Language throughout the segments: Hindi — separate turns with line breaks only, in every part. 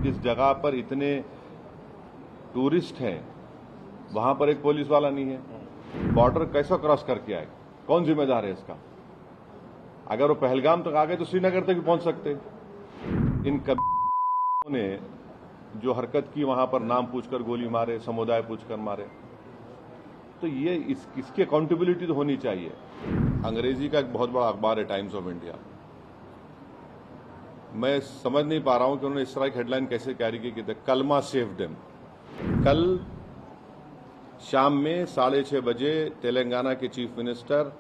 जिस जगह पर इतने टूरिस्ट हैं वहां पर एक पुलिस वाला नहीं है। बॉर्डर कैसा क्रॉस करके आए, कौन जिम्मेदार है इसका? अगर वो पहलगाम तक आ गए तो श्रीनगर तक भी पहुंच सकते। इन कब्रियों ने जो हरकत की, वहां पर नाम पूछकर गोली मारे, समुदाय पूछकर मारे, तो ये इसकी अकाउंटेबिलिटी तो होनी चाहिए। अंग्रेजी का एक बहुत बड़ा अखबार है टाइम्स ऑफ इंडिया, मैं समझ नहीं पा रहा हूं कि उन्होंने इस तरह की हेडलाइन कैसे कैरी की थी, कलमा सेव देम। कल शाम में 6:30 बजे तेलंगाना के चीफ मिनिस्टर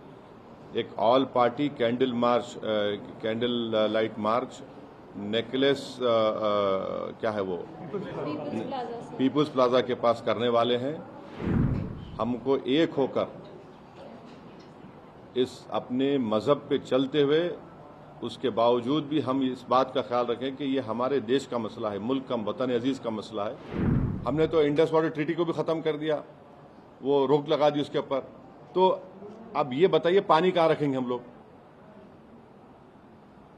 एक all party candle light march necklace क्या है वो पीपुल्स प्लाजा के पास करने वाले हैं। हमको एक होकर इस अपने मजहब पे चलते हुए, उसके बावजूद भी हम इस बात का ख्याल रखें कि ये हमारे देश का मसला है, मुल्क का, वतन अजीज का मसला है। हमने तो इंडस वाटर ट्रीटी को भी खत्म कर दिया, वो रोक लगा दी उसके ऊपर। तो अब ये बताइए पानी कहां रखेंगे हम लोग?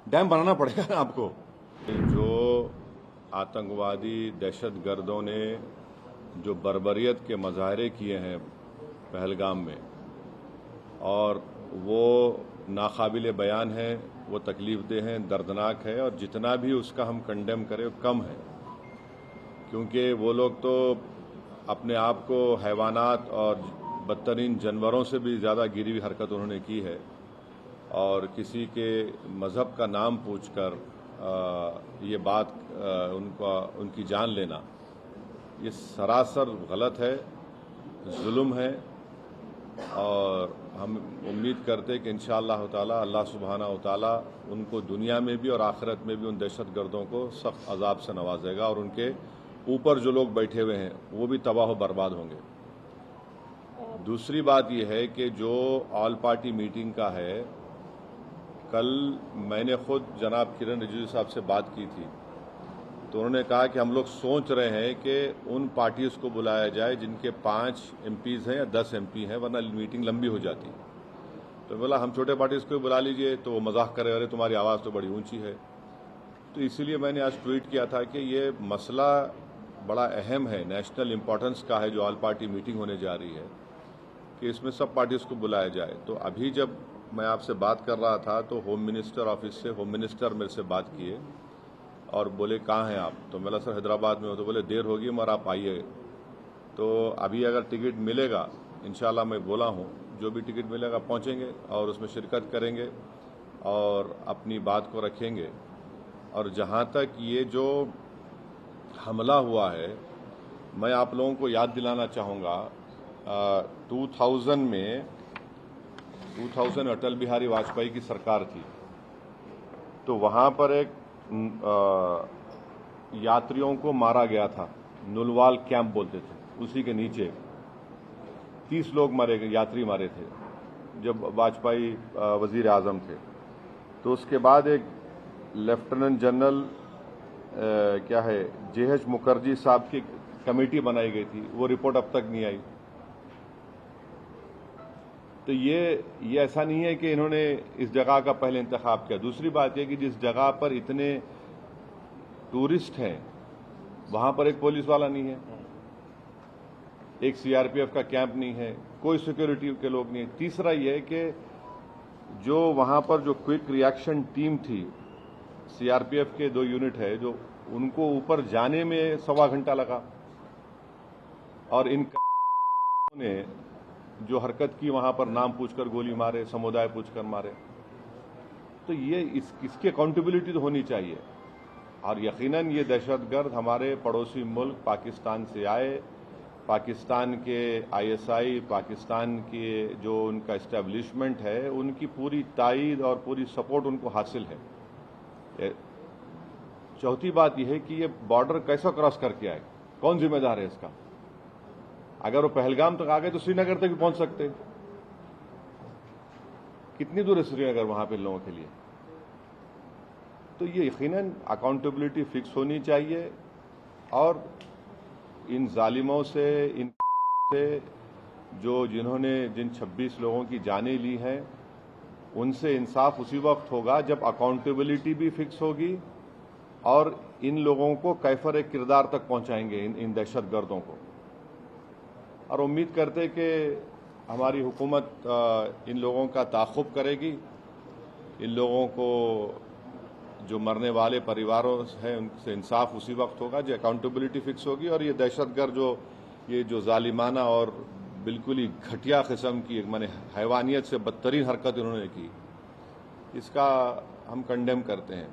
डैम बनाना पड़ेगा ना आपको। जो आतंकवादी दहशतगर्दों ने जो बर्बरियत के मजाहरे किए हैं पहलगाम में, और वो नाकाबिले बयान है, वो तकलीफदेह हैं, दर्दनाक है, और जितना भी उसका हम कंडेम करें वो कम है। क्योंकि वो लोग तो अपने आप को हैवानात और बदतरीन जानवरों से भी ज़्यादा गिरी हुई हरकत उन्होंने की है, और किसी के मज़हब का नाम पूछकर ये बात उनकी जान लेना, ये सरासर गलत है, जुल्म है। और हम उम्मीद करते हैं कि इंशाअल्लाह ताला अल्लाह सुब्हानहू ताला उनको दुनिया में भी और आखिरत में भी उन दहशतगर्दों को सख्त अजाब से नवाजेगा, और उनके ऊपर जो लोग बैठे हुए हैं वो भी तबाह बर्बाद होंगे। दूसरी बात यह है कि जो ऑल पार्टी मीटिंग का है, कल मैंने खुद जनाब किरण रिजिजू साहब से बात की थी, तो उन्होंने कहा कि हम लोग सोच रहे हैं कि उन पार्टीज को बुलाया जाए जिनके 5 MPs हैं या 10 MP हैं, वरना मीटिंग लंबी हो जाती। तो बोला हम छोटे पार्टीज को बुला लीजिए, तो वो मजाक करे, अरे तुम्हारी आवाज़ तो बड़ी ऊंची है। तो इसीलिए मैंने आज ट्वीट किया था कि ये मसला बड़ा अहम है, नेशनल इम्पोर्टेंस का है, जो ऑल पार्टी मीटिंग होने जा रही है, कि इसमें सब पार्टीज को बुलाया जाए। तो अभी जब मैं आपसे बात कर रहा था तो होम मिनिस्टर ऑफिस से होम मिनिस्टर मेरे से बात किए और बोले कहाँ हैं आप? तो मैं सर हैदराबाद में हो। तो बोले देर होगी मगर आप आइए। तो अभी अगर टिकट मिलेगा, इंशाल्लाह मैं बोला हूँ, जो भी टिकट मिलेगा पहुँचेंगे और उसमें शिरकत करेंगे और अपनी बात को रखेंगे। और जहाँ तक ये जो हमला हुआ है, मैं आप लोगों को याद दिलाना चाहूँगा, 2000 में अटल बिहारी वाजपेयी की सरकार थी, तो वहाँ पर एक यात्रियों को मारा गया था, नुलवाल कैंप बोलते थे, उसी के नीचे 30 लोग मारे गए, यात्री मारे थे जब वाजपेयी वजीर आजम थे। तो उसके बाद एक लेफ्टिनेंट जनरल क्या है JH मुखर्जी साहब की कमेटी बनाई गई थी, वो रिपोर्ट अब तक नहीं आई। तो ये ऐसा नहीं है कि इन्होंने इस जगह का पहले इंतखाब किया। दूसरी बात यह कि जिस जगह पर इतने टूरिस्ट हैं वहां पर एक पुलिस वाला नहीं है, एक CRPF का कैंप नहीं है, कोई सिक्योरिटी के लोग नहीं है। तीसरा यह है कि जो वहां पर जो क्विक रिएक्शन टीम थी, CRPF के 2 यूनिट है, जो उनको ऊपर जाने में 1.25 घंटा लगा, और इन ने जो हरकत की वहां पर नाम पूछकर गोली मारे, समुदाय पूछकर मारे, तो ये इसकी अकाउंटेबिलिटी तो होनी चाहिए। और यकीनन ये दहशतगर्द हमारे पड़ोसी मुल्क पाकिस्तान से आए, पाकिस्तान के ISI, पाकिस्तान के जो उनका इस्टेब्लिशमेंट है, उनकी पूरी ताईद और पूरी सपोर्ट उनको हासिल है। चौथी बात यह है कि ये बॉर्डर कैसा क्रॉस करके आए, कौन जिम्मेदार है इसका? अगर वो पहलगाम तक आ गए तो श्रीनगर तक भी पहुंच सकते। कितनी दूर है श्रीनगर वहां पे लोगों के लिए? तो ये यकीनन अकाउंटेबिलिटी फिक्स होनी चाहिए, और इन जालिमों से, जिन 26 लोगों की जानें ली हैं, उनसे इंसाफ उसी वक्त होगा जब अकाउंटेबिलिटी भी फिक्स होगी और इन लोगों को कैफर किरदार तक पहुंचाएंगे, इन दहशतगर्दों को। और उम्मीद करते कि हमारी हुकूमत इन लोगों का ताक़ुब करेगी, इन लोगों को जो मरने वाले परिवारों हैं उनसे इंसाफ उसी वक्त होगा, जो अकाउंटेबिलिटी फिक्स होगी, और ये दहशतगर्द ये जो जालिमाना और बिल्कुल ही घटिया किस्म की माने हैवानियत से बदतरीन हरकत इन्होंने की, इसका हम कंडेम करते हैं।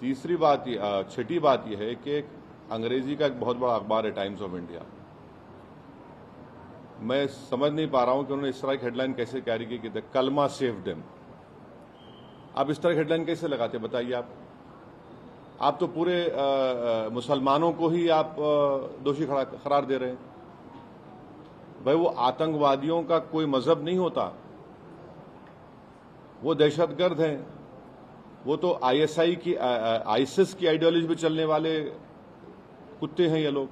तीसरी बात, छठी बात यह है कि अंग्रेजी का एक बहुत बड़ा अखबार है टाइम्स ऑफ इंडिया। मैं समझ नहीं पा रहा हूं कि उन्होंने इस तरह की हेडलाइन कैसे कैरी की द कलमा सेव्ड हिम। आप इस तरह की हेडलाइन कैसे लगाते बताइए आप तो पूरे मुसलमानों को ही आप दोषी करार दे रहे हैं। भाई वो आतंकवादियों का कोई मजहब नहीं होता, वो दहशतगर्द हैं, वो तो आईएसआई की आईसिस की आइडियोलॉजी पे चलने वाले कुत्ते हैं ये लोग।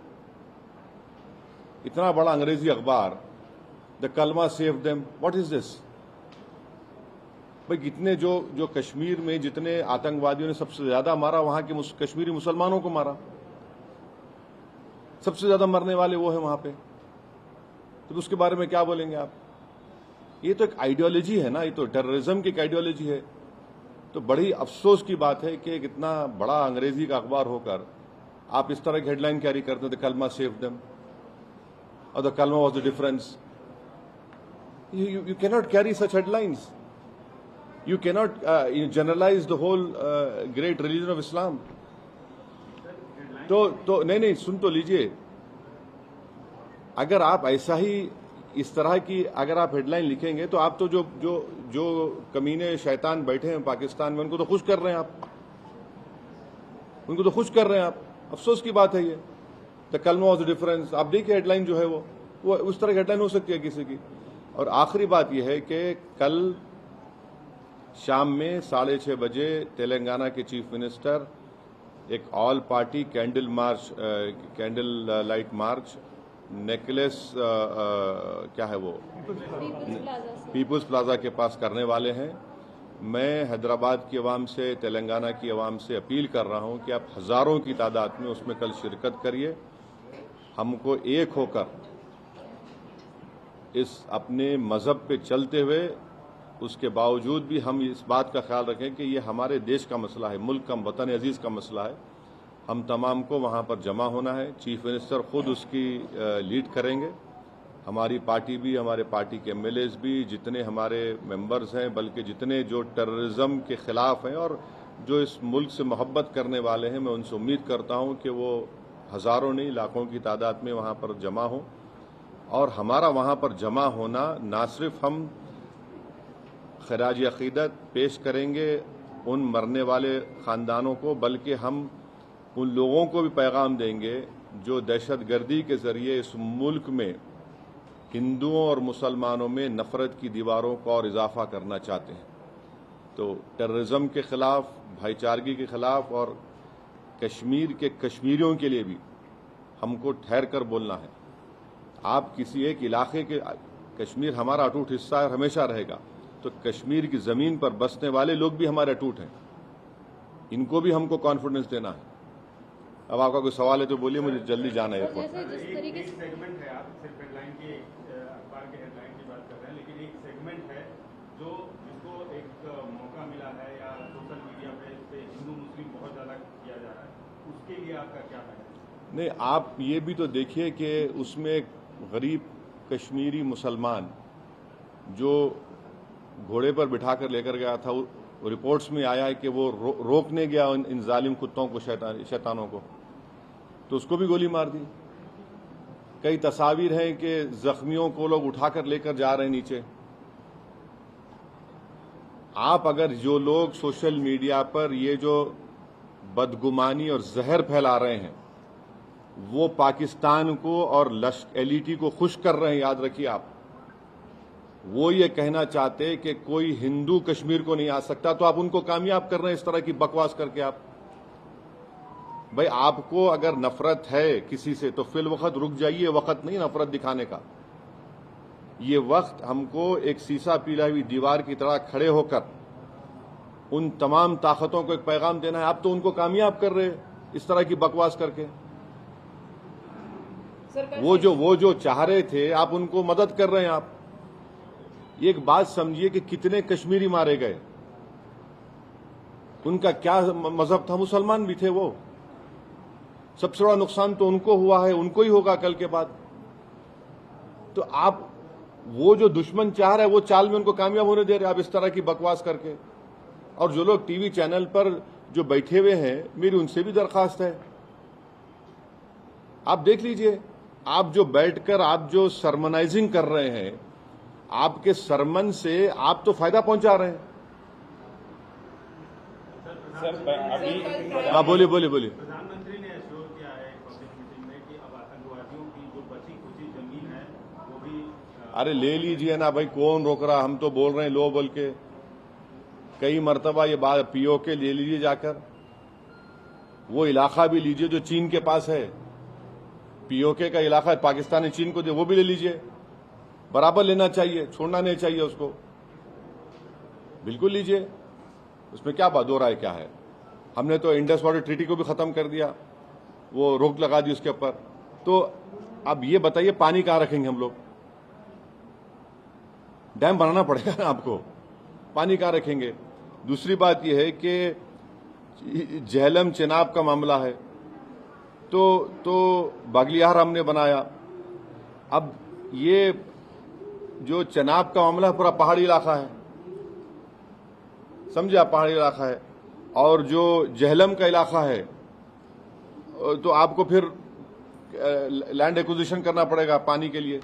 इतना बड़ा अंग्रेजी अखबार, द कलमा save them, what is this? भाई कितने जो कश्मीर में जितने आतंकवादियों ने सबसे ज्यादा मारा, वहां के कश्मीरी मुसलमानों को मारा, सबसे ज्यादा मरने वाले वो है वहां पे, तो उसके बारे में क्या बोलेंगे आप? ये तो एक आइडियोलॉजी है ना, ये तो टेररिज्म की एक आइडियोलॉजी है। तो बड़ी अफसोस की बात है कि इतना बड़ा अंग्रेजी का अखबार होकर आप इस तरह की हेडलाइन कैरी करते हैं, द कलमा सेव देम और द कलमा was the difference. You cannot carry such headlines. You cannot generalize the whole great religion of Islam. तो नहीं सुन तो लीजिए, अगर आप ऐसा ही इस तरह की अगर आप हेडलाइन लिखेंगे तो आप तो जो कमीने शैतान बैठे हैं पाकिस्तान में उनको तो खुश कर रहे हैं आप, उनको तो खुश कर रहे हैं आप। अफसोस की बात है ये। द कलमा वाज द डिफरेंस, आप देखिए हेडलाइन जो है वो उस तरह की हेडलाइन हो सकती है किसी की। और आखिरी बात यह है कि कल शाम में 6:30 बजे तेलंगाना के चीफ मिनिस्टर एक all party candle light march necklace क्या है वो पीपुल्स प्लाजा के पास करने वाले हैं। मैं हैदराबाद की आवाम से, तेलंगाना की आवाम से अपील कर रहा हूं कि आप हजारों की तादाद में उसमें कल शिरकत करिए। हमको एक होकर इस अपने मजहब पे चलते हुए उसके बावजूद भी हम इस बात का ख्याल रखें कि ये हमारे देश का मसला है, मुल्क का, वतन अजीज का मसला है। हम तमाम को वहाँ पर जमा होना है। चीफ मिनिस्टर खुद उसकी लीड करेंगे, हमारी पार्टी भी, हमारे पार्टी के एमएलएज भी, जितने हमारे मेंबर्स हैं, बल्कि जितने जो टेररिज्म के खिलाफ हैं और जो इस मुल्क से मोहब्बत करने वाले हैं, मैं उनसे उम्मीद करता हूँ कि वो हज़ारों नहीं लाखों की तादाद में वहाँ पर जमा हों। और हमारा वहाँ पर जमा होना ना सिर्फ हम खराज अक़ीदत पेश करेंगे उन मरने वाले ख़ानदानों को, बल्कि हम उन लोगों को भी पैगाम देंगे जो दहशतगर्दी के ज़रिए इस मुल्क में हिंदुओं और मुसलमानों में नफ़रत की दीवारों को और इजाफा करना चाहते हैं। तो टेररिज्म के ख़िलाफ़, भाईचारगी के ख़िलाफ़ और कश्मीर के कश्मीरियों के लिए भी हमको ठहर कर बोलना है। आप किसी एक इलाके के, कश्मीर हमारा अटूट हिस्सा है और हमेशा रहेगा, तो कश्मीर की ज़मीन पर बसने वाले लोग भी हमारे अटूट हैं, इनको भी हमको कॉन्फिडेंस देना है। अब आपका कोई सवाल है तो बोलिए, मुझे जल्दी जाना है।
जिस तरीके से सेगमेंट है, आप सिर्फ हेडलाइन की, अखबार के हेडलाइन की बात कर रहे हैं, लेकिन एक सेगमेंट है जो जिसको एक मौका मिला है या सोशल मीडिया पे हिंदू मुस्लिम बहुत ज़्यादा किया जा रहा है, उसके लिए आपका क्या है?
नहीं, आप ये भी तो देखिए कि उसमें एक गरीब कश्मीरी मुसलमान जो घोड़े पर बिठा कर लेकर गया था, रिपोर्ट्स में आया है कि वो रोकने गया इन जालिम कुत्तों को, शैतानों को, तो उसको भी गोली मार दी। कई तस्वीर हैं कि जख्मियों को लोग उठाकर लेकर जा रहे हैं नीचे। आप अगर जो लोग सोशल मीडिया पर ये जो बदगुमानी और जहर फैला रहे हैं वो पाकिस्तान को और एलईटी को खुश कर रहे हैं, याद रखिए आप। वो ये कहना चाहते कि कोई हिंदू कश्मीर को नहीं आ सकता, तो आप उनको कामयाब कर रहे हैं इस तरह की बकवास करके। आप भाई, आपको अगर नफरत है किसी से तो फिल वक्त रुक जाइए, वक्त नहीं नफरत दिखाने का। ये वक्त हमको एक सीसा पीला हुई दीवार की तरह खड़े होकर उन तमाम ताकतों को एक पैगाम देना है। आप तो उनको कामयाब कर रहे हैं इस तरह की बकवास करके। वो जो चाह रहे थे आप उनको मदद कर रहे हैं। आप एक बात समझिए कि कितने कश्मीरी मारे गए, उनका क्या मजहब था, मुसलमान भी थे वो। सबसे बड़ा नुकसान तो उनको हुआ है, उनको ही होगा कल के बाद। तो आप वो जो दुश्मन चाह रहे हैं वो चाल में उनको कामयाब होने दे रहे हैं आप इस तरह की बकवास करके। और जो लोग टीवी चैनल पर जो बैठे हुए हैं, मेरी उनसे भी दरखास्त है, आप देख लीजिए। आप जो बैठकर आप जो सरमनाइजिंग कर रहे हैं, आपके सरमन से आप तो फायदा पहुंचा रहे हैं।
सर अभी
हाँ बोलिए बोलिए बोलिए।
प्रधानमंत्री ने एश्योर किया है पब्लिक मीटिंग में कि अब आतंकवादियों की जो बची खुची जमीन है वो भी
अरे ले लीजिए ना भाई, कौन रोक रहा। हम तो बोल रहे हैं लो बोल के कई मरतबा ये बात। पीओके ले लीजिए जाकर, वो इलाका भी लीजिए जो चीन के पास है। पीओके का इलाका पाकिस्तान ने चीन को दिया, वो भी ले लीजिए। बराबर लेना चाहिए, छोड़ना नहीं चाहिए उसको। बिल्कुल लीजिए, उसमें क्या बात, दो राय क्या है। हमने तो इंडस वाटर ट्रीटी को भी खत्म कर दिया, वो रोक लगा दी उसके ऊपर। तो अब ये बताइए पानी कहां रखेंगे हम लोग? डैम बनाना पड़ेगा ना आपको, पानी कहां रखेंगे? दूसरी बात यह है कि झेलम चेनाब का मामला है, तो बागलियार हमने बनाया। अब ये जो चेनाब का मामला है पूरा पहाड़ी इलाका है, समझे आप, पहाड़ी इलाका है। और जो झेलम का इलाका है तो आपको फिर लैंड एक्विजिशन करना पड़ेगा पानी के लिए।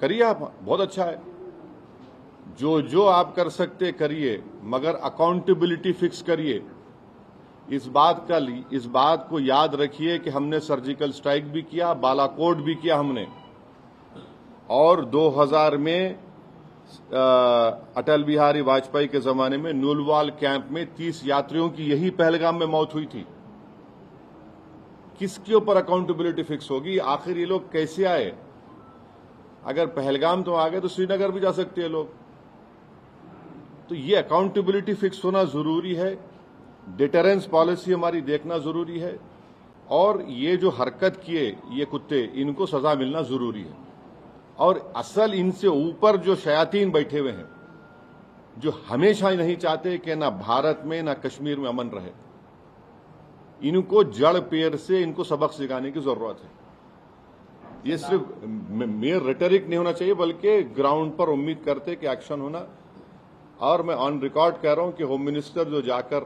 करिए आप, बहुत अच्छा है। जो आप कर सकते करिए, मगर अकाउंटेबिलिटी फिक्स करिए। इस बात को याद रखिए कि हमने सर्जिकल स्ट्राइक भी किया, बालाकोट भी किया हमने। और 2000 में अटल बिहारी वाजपेयी के जमाने में नुलवाल कैंप में 30 यात्रियों की यही पहलगाम में मौत हुई थी। किसके ऊपर अकाउंटेबिलिटी फिक्स होगी? आखिर ये लोग कैसे आए? अगर पहलगाम तो आ गए तो श्रीनगर भी जा सकते हैं लोग। तो ये अकाउंटेबिलिटी फिक्स होना जरूरी है। डिटरेंस पॉलिसी हमारी देखना जरूरी है। और ये जो हरकत किए ये कुत्ते, इनको सजा मिलना जरूरी है। और असल इनसे ऊपर जो शयातीन बैठे हुए हैं, जो हमेशा ही नहीं चाहते कि ना भारत में ना कश्मीर में अमन रहे, इनको जड़ पेड़ से इनको सबक सिखाने की जरूरत है। ये सिर्फ मेयर रेटरिक नहीं होना चाहिए, बल्कि ग्राउंड पर उम्मीद करते कि एक्शन होना। और मैं ऑन रिकॉर्ड कह रहा हूं कि होम मिनिस्टर जो जाकर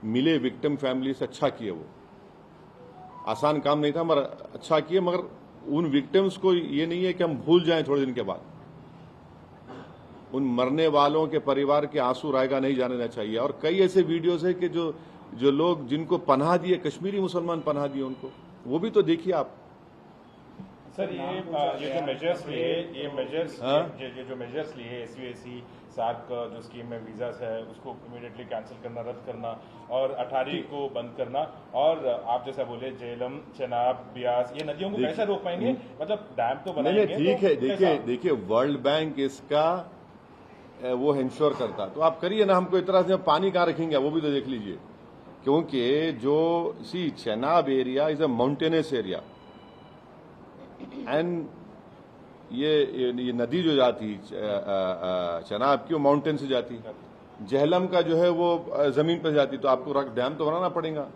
मिले विक्टिम फैमिली से, अच्छा किए। वो आसान काम नहीं था मगर अच्छा किए। मगर उन विक्टिम्स को ये नहीं है कि हम भूल जाएं थोड़े दिन के बाद। उन मरने वालों के परिवार के आंसू रायगा नहीं जाने देना चाहिए। और कई ऐसे वीडियोस है कि जो लोग जिनको पनाह दिए, कश्मीरी मुसलमान पनाह दिए उनको, वो भी तो देखिए आप।
सर ये जो मेजर्स लिए, ये जो मेजर्स लिए एसयूएसी सार्क जो स्कीम में वीजास है उसको इमीडिएटली कैंसिल करना, रद्द करना, और 18 को बंद करना, और आप जैसा बोले झेलम, चेनाब, ब्यास, ये नदियों को कैसे रोक पाएंगे? मतलब डैम तो बनाएंगे।
ठीक है, देखिए वर्ल्ड बैंक इसका वो इंश्योर करता, तो आप करिए ना। हमको इतना से पानी कहाँ रखेंगे वो भी तो देख लीजिए। क्योंकि जो Chenab area is a mountainous area, and ये नदी जो जाती चेनाब की वो माउंटेन से जाती। झेलम का जो है वो जमीन पर जाती, तो आपको डैम तो बनाना पड़ेगा।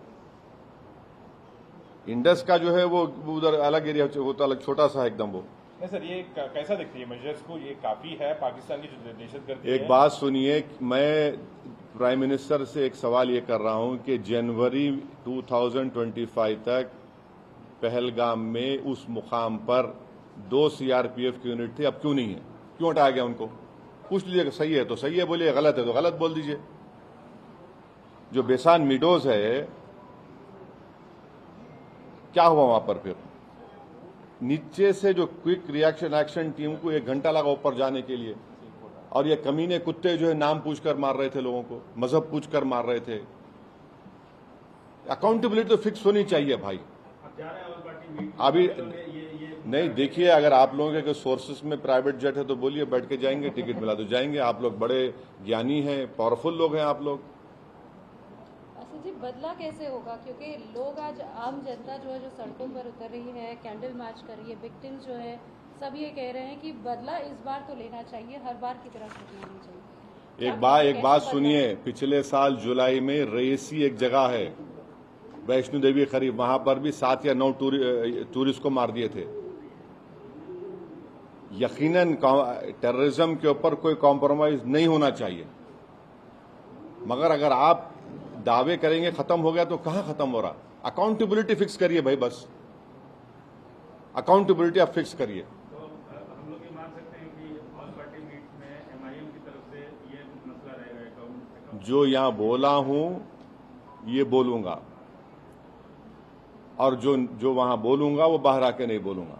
इंडस का जो है वो उधर अलग एरिया, वो तो अलग छोटा सा एकदम। वो
नहीं सर, ये कैसा दिखती है मेजर्स को? ये काफी है पाकिस्तान की जो दहशतगर्दी।
एक बात सुनिए, मैं प्राइम मिनिस्टर से एक सवाल ये कर रहा हूं कि जनवरी 2025 तक पहलगाम में उस मुकाम पर 2 सीआरपीएफ की यूनिट थी, अब क्यों नहीं है? क्यों हटाया गया उनको? पूछ लीजिएगा। सही है तो सही है बोलिए, गलत है तो गलत बोल दीजिए। जो बेसान मीडोज है, क्या हुआ वहां पर? फिर नीचे से जो क्विक रिएक्शन एक्शन टीम को 1 घंटा लगा ऊपर जाने के लिए, और ये कमीने कुत्ते जो है नाम पूछकर मार रहे थे लोगों को, मजहब पूछकर मार रहे थे। अकाउंटेबिलिटी तो फिक्स होनी चाहिए भाई। अभी नहीं, देखिए अगर आप लोगों के सोर्सेस में प्राइवेट जेट है तो बोलिए, बैठ के जाएंगे, टिकट मिला तो जाएंगे। आप लोग बड़े ज्ञानी हैं, पावरफुल लोग हैं आप लोग।
जी बदला कैसे होगा, क्योंकि लोग आज आम जनता जो है जो सड़कों पर उतर रही है, कैंडल मार्च कर रही है, विक्टिम्स जो है सब ये कह रहे हैं कि बदला इस बार तो लेना चाहिए, हर बार की तरह घटना नहीं चाहिए।
एक बात सुनिए, पिछले साल जुलाई में रईसी एक जगह है वैष्णो देवी करीब, वहां पर भी 7 या 9 टूरिस्ट को मार दिए थे। यकीनन टेररिज्म के ऊपर कोई कॉम्प्रोमाइज नहीं होना चाहिए, मगर अगर आप दावे करेंगे खत्म हो गया तो कहां खत्म हो रहा। अकाउंटेबिलिटी फिक्स करिए भाई, बस अकाउंटेबिलिटी आप फिक्स करिए।
तो हम लोग ये मान सकते हैं कि ऑल पार्टी मीट में MIM की तरफ से ये मसला रहेगा।
जो यहां बोला हूं ये बोलूंगा, और जो वहां बोलूंगा वो बाहर आके नहीं बोलूंगा।